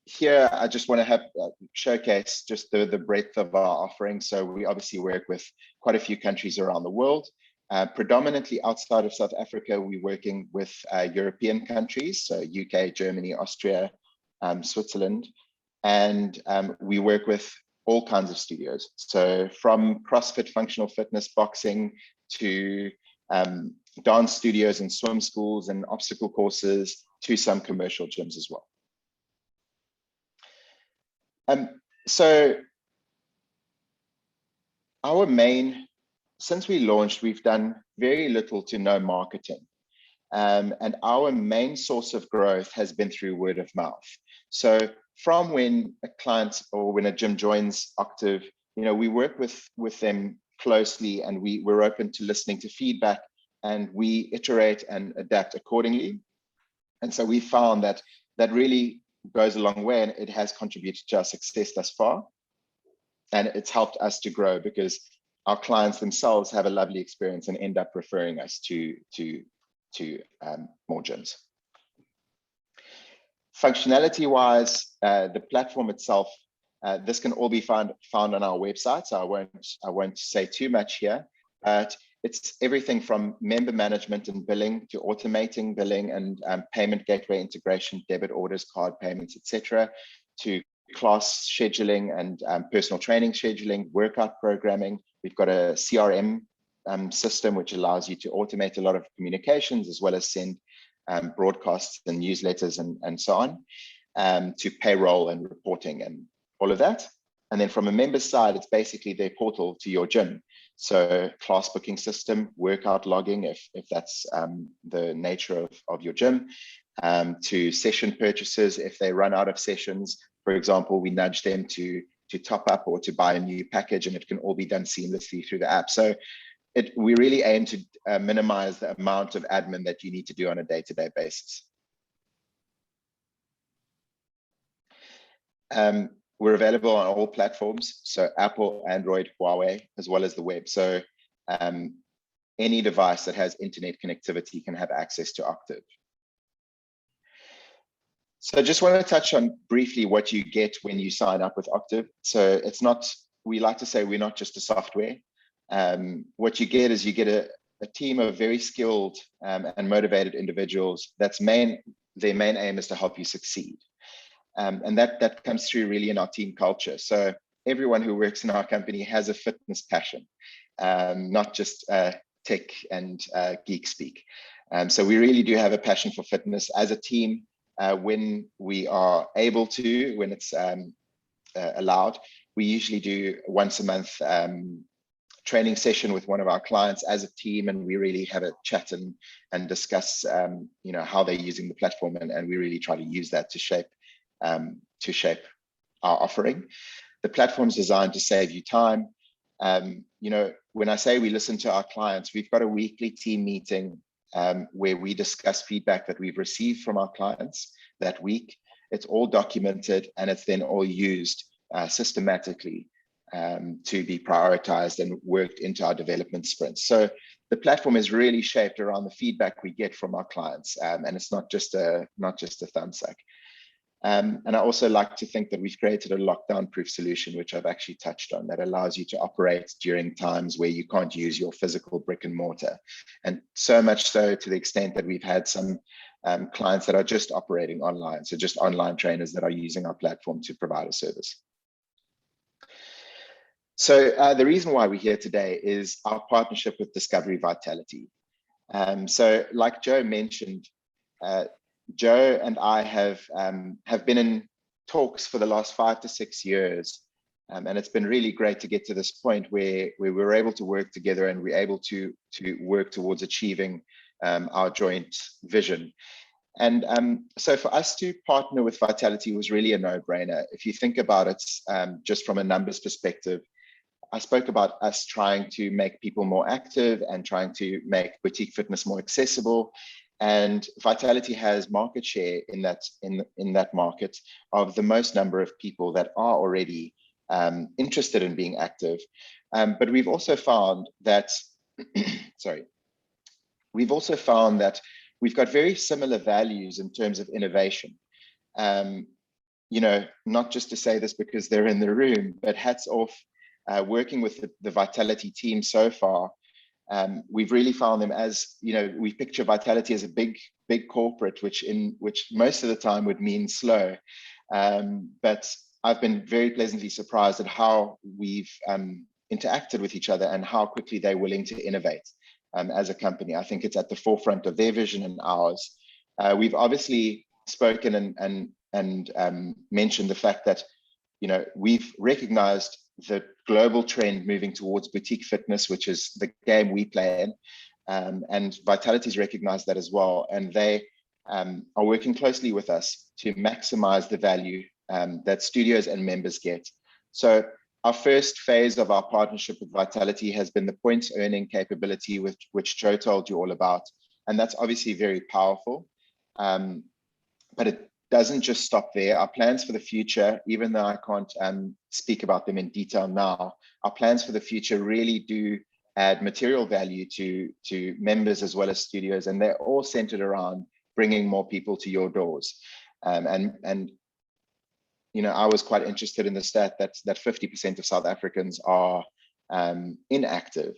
Here, I just want to showcase just the breadth of our offering. So we obviously work with quite a few countries around the world. Predominantly outside of South Africa, we're working with European countries, so UK, Germany, Austria, Switzerland. And we work with all kinds of studios. So from CrossFit, functional fitness, boxing, to dance studios and swim schools and obstacle courses, to some commercial gyms as well. So since we launched, we've done very little to no marketing. And our main source of growth has been through word of mouth. So from when a client or when a gym joins Octiv, you know, we work with them closely and we're open to listening to feedback and we iterate and adapt accordingly. And so we found that really goes a long way and it has contributed to our success thus far. And it's helped us to grow because our clients themselves have a lovely experience and end up referring us to more gyms. Functionality wise, the platform itself This can all be found on our website, so I won't say too much here, but it's everything from member management and billing to automating billing and payment gateway integration, debit orders, card payments, etc., to class scheduling and personal training scheduling, workout programming. We've got a CRM system which allows you to automate a lot of communications as well as send broadcasts and newsletters and so on, to payroll and reporting and all of that. And then from a member's side, it's basically their portal to your gym. So class booking system, workout logging, if that's the nature of your gym, to session purchases if they run out of sessions. For example, we nudge them to top up or to buy a new package, and it can all be done seamlessly through the app. So we really aim to minimize the amount of admin that you need to do on a day-to-day basis. We're available on all platforms, so Apple, Android, Huawei, as well as the web. So any device that has internet connectivity can have access to Octiv. So I just want to touch on briefly what you get when you sign up with Octiv. So it's not, we like to say we're not just a software. What you get is you get a team of very skilled and motivated individuals. Their main aim is to help you succeed. And that comes through really in our team culture. So everyone who works in our company has a fitness passion, not just tech and geek speak. So we really do have a passion for fitness as a team. When we are able to, when it's allowed, we usually do once a month training session with one of our clients as a team, and we really have a chat and discuss how they're using the platform, and we really try to use that to shape our offering. The platform's designed to save you time. When I say we listen to our clients, we've got a weekly team meeting where we discuss feedback that we've received from our clients that week. It's all documented, and it's then all used systematically to be prioritized and worked into our development sprints. So the platform is really shaped around the feedback we get from our clients, and it's not just a thumbsuck. And I also like to think that we've created a lockdown-proof solution, which I've actually touched on, that allows you to operate during times where you can't use your physical brick and mortar. And so much so to the extent that we've had some clients that are just operating online, so just online trainers that are using our platform to provide a service. So the reason why we're here today is our partnership with Discovery Vitality. So like Joe mentioned, Joe and I have been in talks for the last 5 to 6 years, and it's been really great to get to this point where we're able to work together and we're able to work towards achieving our joint vision. And so for us to partner with Vitality was really a no-brainer. If you think about it, just from a numbers perspective, I spoke about us trying to make people more active and trying to make boutique fitness more accessible. And Vitality has market share in that market of the most number of people that are already interested in being active. But we've also found that, we've got very similar values in terms of innovation. Not just to say this because they're in the room, but hats off working with the Vitality team so far. We've really found them as, we picture Vitality as a big corporate, which most of the time would mean slow. But I've been very pleasantly surprised at how we've interacted with each other and how quickly they're willing to innovate as a company. I think it's at the forefront of their vision and ours. We've obviously spoken and mentioned the fact that, we've recognized the global trend moving towards boutique fitness, which is the game we play in, and Vitality's recognized that as well, and they are working closely with us to maximize the value that studios and members get. So our first phase of our partnership with Vitality has been the points earning capability, which Joe told you all about, and that's obviously very powerful, but it doesn't just stop there. Our plans for the future, even though I can't speak about them in detail now, our plans for the future really do add material value to members as well as studios, and they're all centered around bringing more people to your doors. And I was quite interested in the stat that 50% of South Africans are inactive.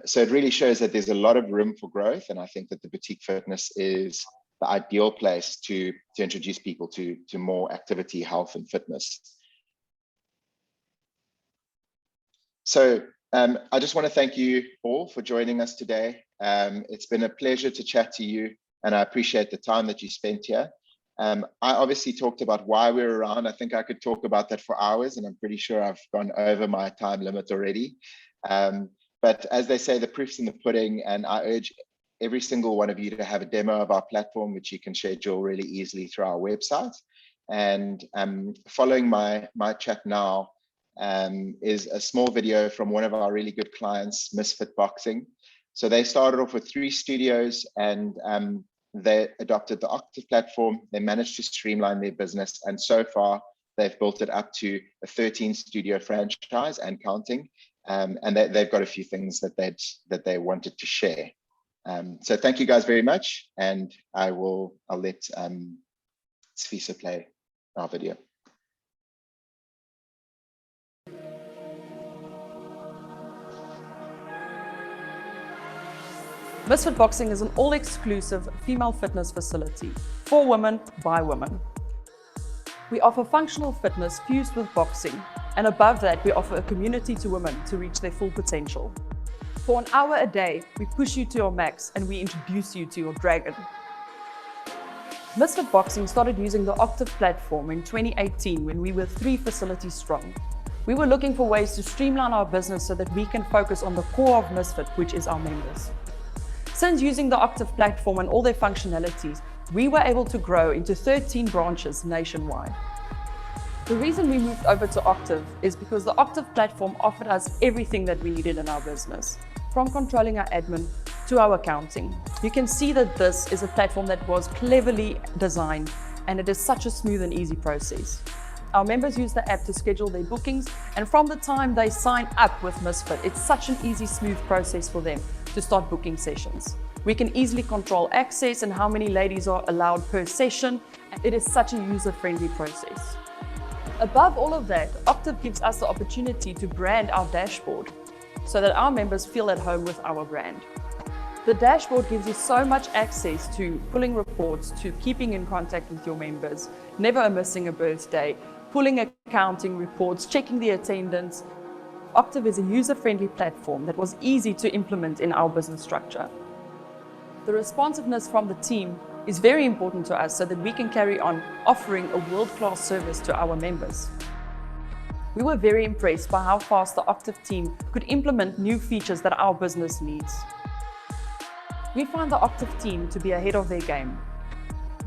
So it really shows that there's a lot of room for growth, and I think that the boutique fitness is the ideal place to introduce people to more activity, health, and fitness. So I just want to thank you all for joining us today. It's been a pleasure to chat to you, and I appreciate the time that you spent here. I obviously talked about why we're around. I think I could talk about that for hours, and I'm pretty sure I've gone over my time limit already. But as they say, the proof's in the pudding, and I urge every single one of you to have a demo of our platform, which you can schedule really easily through our website. And following my chat now is a small video from one of our really good clients, Misfit Boxing. So they started off with 3 studios, and they adopted the Octiv platform. They managed to streamline their business, and so far they've built it up to a 13 studio franchise and counting. And they've got a few things that they wanted to share. So thank you guys very much, and I'll let Sfisa play our video. Misfit Boxing is an all-exclusive female fitness facility for women by women. We offer functional fitness fused with boxing, and above that we offer a community to women to reach their full potential. For an hour a day, we push you to your max and we introduce you to your dragon. Misfit Boxing started using the Octiv platform in 2018 when we were 3 facilities strong. We were looking for ways to streamline our business so that we can focus on the core of Misfit, which is our members. Since using the Octiv platform and all their functionalities, we were able to grow into 13 branches nationwide. The reason we moved over to Octiv is because the Octiv platform offered us everything that we needed in our business, from controlling our admin to our accounting. You can see that this is a platform that was cleverly designed, and it is such a smooth and easy process. Our members use the app to schedule their bookings, and from the time they sign up with Misfit, it's such an easy, smooth process for them to start booking sessions. We can easily control access and how many ladies are allowed per session. It is such a user-friendly process. Above all of that, Octiv gives us the opportunity to brand our dashboard so that our members feel at home with our brand. The dashboard gives you so much access to pulling reports, to keeping in contact with your members, never missing a birthday, pulling accounting reports, checking the attendance. Octiv is a user-friendly platform that was easy to implement in our business structure. The responsiveness from the team is very important to us so that we can carry on offering a world-class service to our members. We were very impressed by how fast the Octiv team could implement new features that our business needs. We find the Octiv team to be ahead of their game.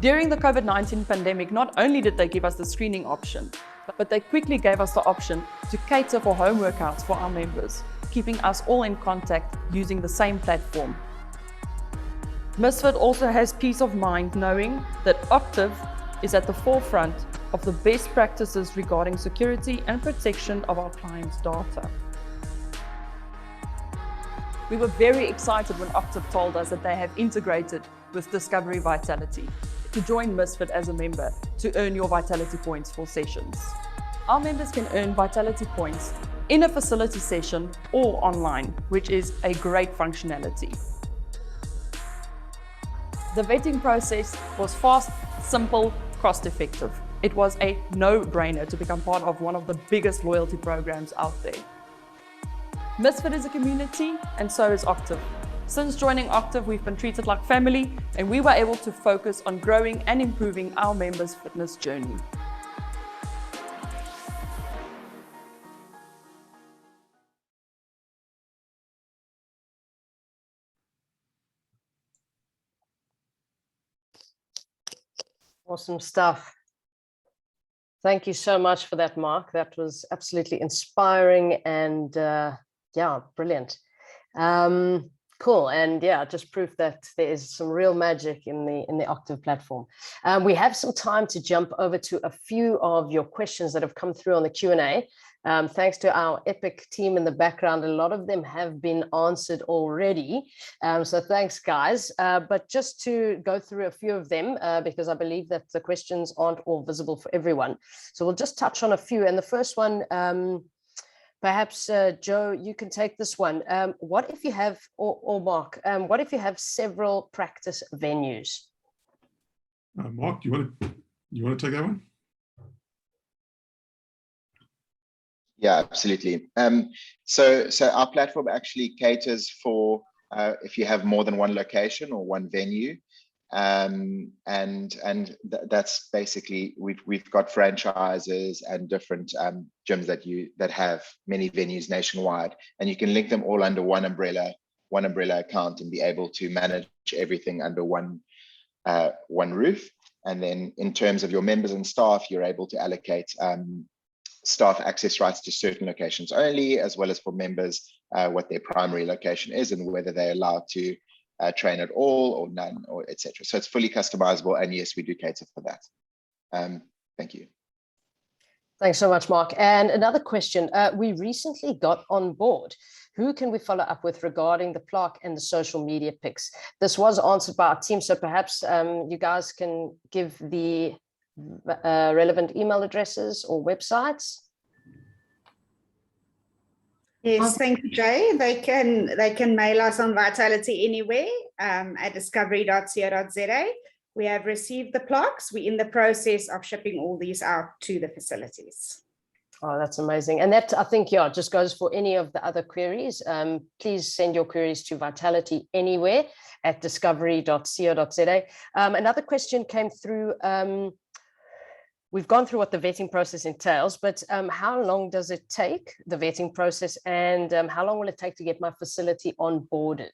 During the COVID-19 pandemic, not only did they give us the screening option, but they quickly gave us the option to cater for home workouts for our members, keeping us all in contact using the same platform. Misfit also has peace of mind knowing that Octiv is at the forefront of the best practices regarding security and protection of our clients' data. We were very excited when Octiv told us that they have integrated with Discovery Vitality to join Misfit as a member to earn your Vitality points for sessions. Our members can earn Vitality points in a facility session or online, which is a great functionality. The vetting process was fast, simple, cost-effective. It was a no-brainer to become part of one of the biggest loyalty programs out there. Misfit is a community, and so is Octiv. Since joining Octiv, we've been treated like family, and we were able to focus on growing and improving our members' fitness journey. Awesome stuff. Thank you so much for that, Mark. That was absolutely inspiring and yeah, brilliant. Cool. And yeah, just proof that there is some real magic in the Octiv platform. We have some time to jump over to a few of your questions that have come through on the Q&A. Thanks to our epic team in the background, a lot of them have been answered already. So thanks, guys. But just to go through a few of them, because I believe that the questions aren't all visible for everyone. So we'll just touch on a few. And the first one, perhaps, Joe, you can take this one. What if you have, or Mark, what if you have several practice venues? Mark, you want to take that one? Yeah, absolutely. So our platform actually caters for if you have more than one location or one venue, that's basically we've got franchises and different gyms that have many venues nationwide, and you can link them all under one umbrella account and be able to manage everything under one roof. And then in terms of your members and staff, you're able to allocate staff access rights to certain locations only, as well as for members what their primary location is and whether they're allowed to train at all or none, or etc. So it's fully customizable, and yes, we do cater for that. Thank you. Thanks so much, Mark. And another question, we recently got on board. Who can we follow up with regarding the plaque and the social media pics? This was answered by our team, so perhaps you guys can give the relevant email addresses or websites. Yes, thank you, Jay. They can mail us on Vitality Anywhere at discovery.co.za. We have received the plaques. We're in the process of shipping all these out to the facilities. Oh, that's amazing. And that, I think, yeah, just goes for any of the other queries. Please send your queries to Vitality Anywhere at discovery.co.za. Another question came through. We've gone through what the vetting process entails, but how long does it take, the vetting process, and how long will it take to get my facility onboarded?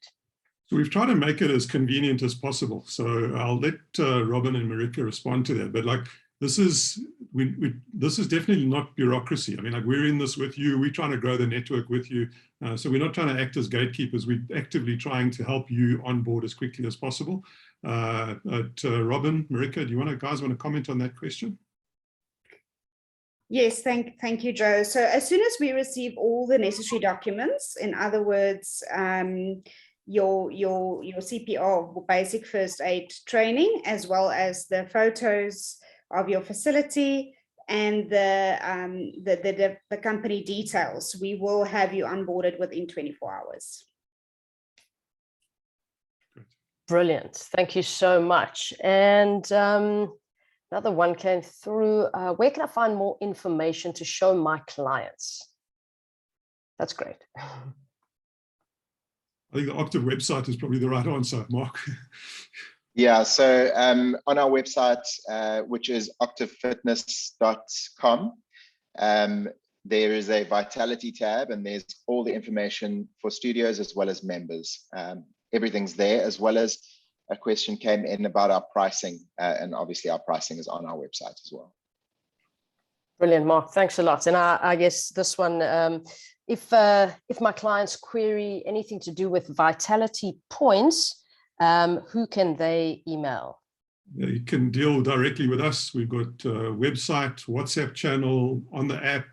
So we've tried to make it as convenient as possible. So I'll let Robin and Marika respond to that. But like, this is definitely not bureaucracy. I mean, like, we're in this with you. We're trying to grow the network with you. So we're not trying to act as gatekeepers. We're actively trying to help you onboard as quickly as possible. Robin, Marika, do you guys want to comment on that question? Yes, thank you, Joe. So as soon as we receive all the necessary documents, in other words, your CPR, basic first aid training, as well as the photos of your facility and the company details, we will have you onboarded within 24 hours. Brilliant. Thank you so much. And another one came through. Where can I find more information to show my clients? That's great. I think the Octiv website is probably the right answer, Mark. Yeah, so on our website, which is octivfitness.com, there is a Vitality tab, and there's all the information for studios as well as members. Everything's there, as well as a question came in about our pricing, and obviously our pricing is on our website as well. Brilliant, Mark. Thanks a lot. And I guess this one, if my clients query anything to do with Vitality points, who can they email? You can deal directly with us. We've got a website, WhatsApp channel, on the app,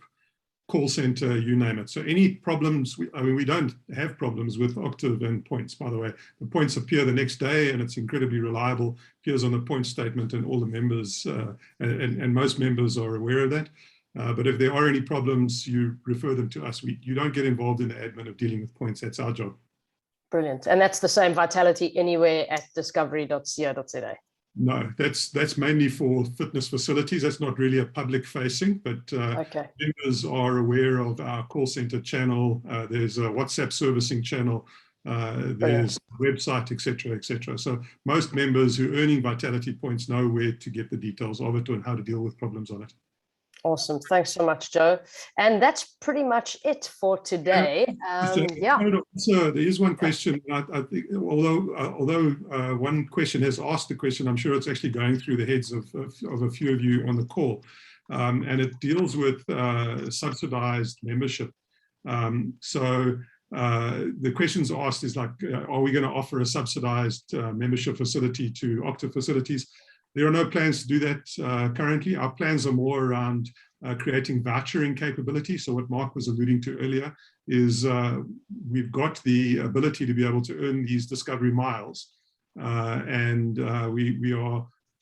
call center, you name it. So any problems, we don't have problems with Octiv and points, by the way. The points appear the next day, and it's incredibly reliable, appears on the point statement, and all the members, and most members are aware of that. But if there are any problems, you refer them to us. You don't get involved in the admin of dealing with points. That's our job. Brilliant. And that's the same Vitality Anywhere at discovery.co.za. No, that's mainly for fitness facilities. That's not really a public facing, but okay. Members are aware of our call center channel. There's a WhatsApp servicing channel. There's a website, etc., etc. So most members who are earning Vitality points know where to get the details of it and how to deal with problems on it. Awesome. Thanks so much, Joe. And that's pretty much it for today. So there is one question. I think, although one question has asked the question, I'm sure it's actually going through the heads of a few of you on the call, and it deals with subsidized membership. So the questions asked is like, are we going to offer a subsidized membership facility to Octiv facilities? There are no plans to do that currently. Our plans are more around creating vouchering capability. So what Mark was alluding to earlier is we've got the ability to be able to earn these discovery miles. We are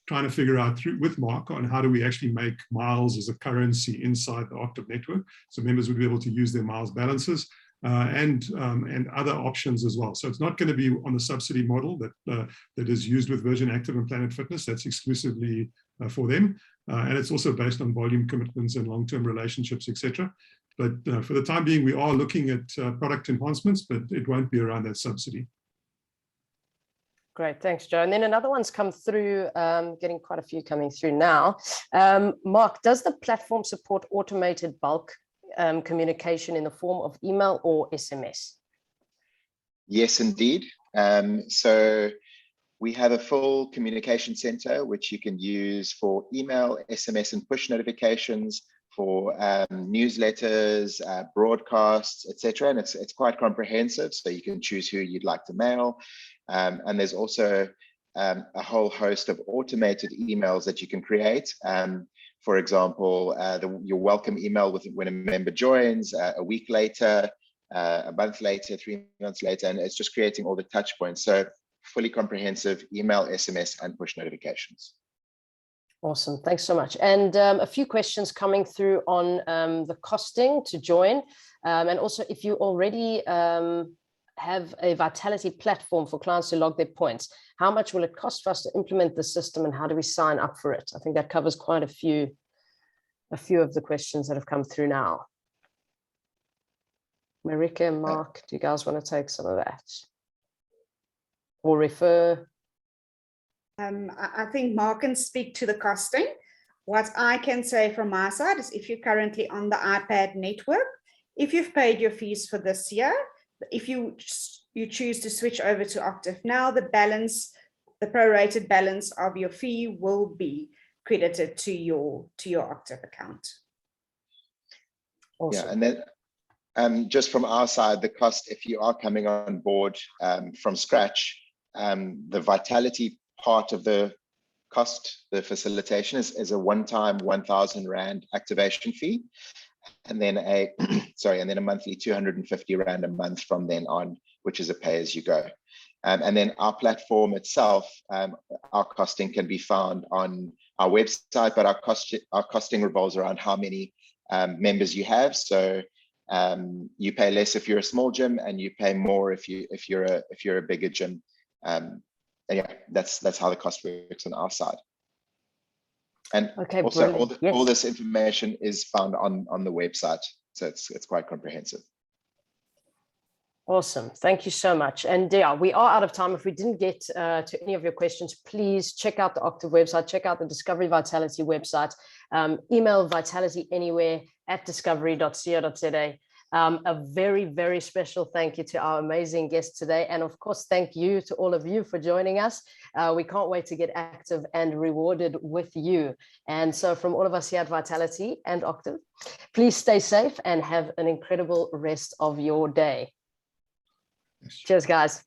trying to figure out with Mark on how do we actually make miles as a currency inside the Octiv network. So members would be able to use their miles balances and other options as well. So it's not going to be on the subsidy model that is used with Virgin Active and Planet Fitness. That's exclusively for them. And it's also based on volume commitments and long-term relationships, etc. But for the time being, we are looking at product enhancements, but it won't be around that subsidy. Great, thanks, Joe. And then another one's come through, getting quite a few coming through now. Mark, does the platform support automated bulk communication in the form of email or SMS? Yes, indeed. So we have a full communication center, which you can use for email, SMS, and push notifications, for newsletters, broadcasts, etc. And it's quite comprehensive, so you can choose who you'd like to mail. And there's also a whole host of automated emails that you can create. For example, your welcome email when a member joins, a week later, a month later, 3 months later, and it's just creating all the touch points. So fully comprehensive email, SMS, and push notifications. Awesome, thanks so much. And a few questions coming through on the costing to join. And also if you already have a Vitality platform for clients to log their points, how much will it cost for us to implement the system and how do we sign up for it? I think that covers quite a few of the questions that have come through now. Marika and Mark, do you guys want to take some of that? Or refer? I think Mark can speak to the costing. What I can say from my side is if you're currently on the iPad network, if you've paid your fees for this year, if you choose to switch over to Octiv now, the prorated balance of your fee will be credited to your Octiv account. Awesome. Yeah, and then just from our side, the cost, if you are coming on board from scratch, the Vitality part of the cost, the facilitation is a one-time 1,000 Rand activation fee, and then a monthly 250 Rand a month from then on, which is a pay-as-you-go. And then our platform itself, our costing can be found on our website, but our costing revolves around how many members you have. So you pay less if you're a small gym, and you pay more if you're a bigger gym. Yeah, that's how the cost works on our side. And okay, also all this information is found on the website, so it's quite comprehensive. Awesome, thank you so much. And yeah, we are out of time. If we didn't get to any of your questions, please check out the Octiv website, check out the Discovery Vitality website, email vitalityanywhere@discovery.co.za. A very, very special thank you to our amazing guests today. And of course, thank you to all of you for joining us. We can't wait to get active and rewarded with you. And so from all of us here at Vitality and Octiv, please stay safe and have an incredible rest of your day. Cheers, guys.